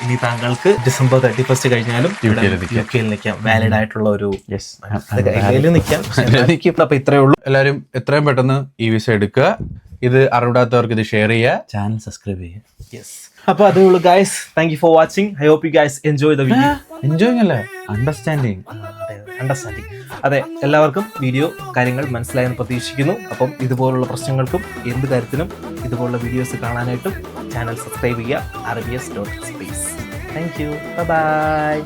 ഇനി താങ്കൾക്ക് December 31st കഴിഞ്ഞാലും UK നിൽക്കാം. വാലിഡ് ആയിട്ടുള്ള ഒരു നിൽക്കാം. അപ്പൊ ഇത്രയേ ഉള്ളൂ. എല്ലാവരും എത്രയും പെട്ടെന്ന് ഈ വിസ എടുക്കുക. ഇത് അറിവിടാത്തവർക്ക് ഇത് ഷെയർ ചെയ്യുക. ചാനൽ സബ്സ്ക്രൈബ് ചെയ്യുക. യെസ്. അപ്പൊ അതേ ഉള്ളൂ guys. Thank you for watching. I hope you guys enjoy the video. Enjoying അല്ല, അണ്ടർസ്റ്റാൻഡിങ്. അതെ, എല്ലാവർക്കും വീഡിയോ കാര്യങ്ങൾ മനസ്സിലായെന്ന് പ്രതീക്ഷിക്കുന്നു. അപ്പം ഇതുപോലുള്ള പ്രശ്നങ്ങൾക്കും എന്ത് കാര്യത്തിനും ഇതുപോലുള്ള വീഡിയോസ് കാണാനായിട്ടും ചാനൽ സബ്സ്ക്രൈബ് ചെയ്യുക. RBS.space. Thank you. ബൈ.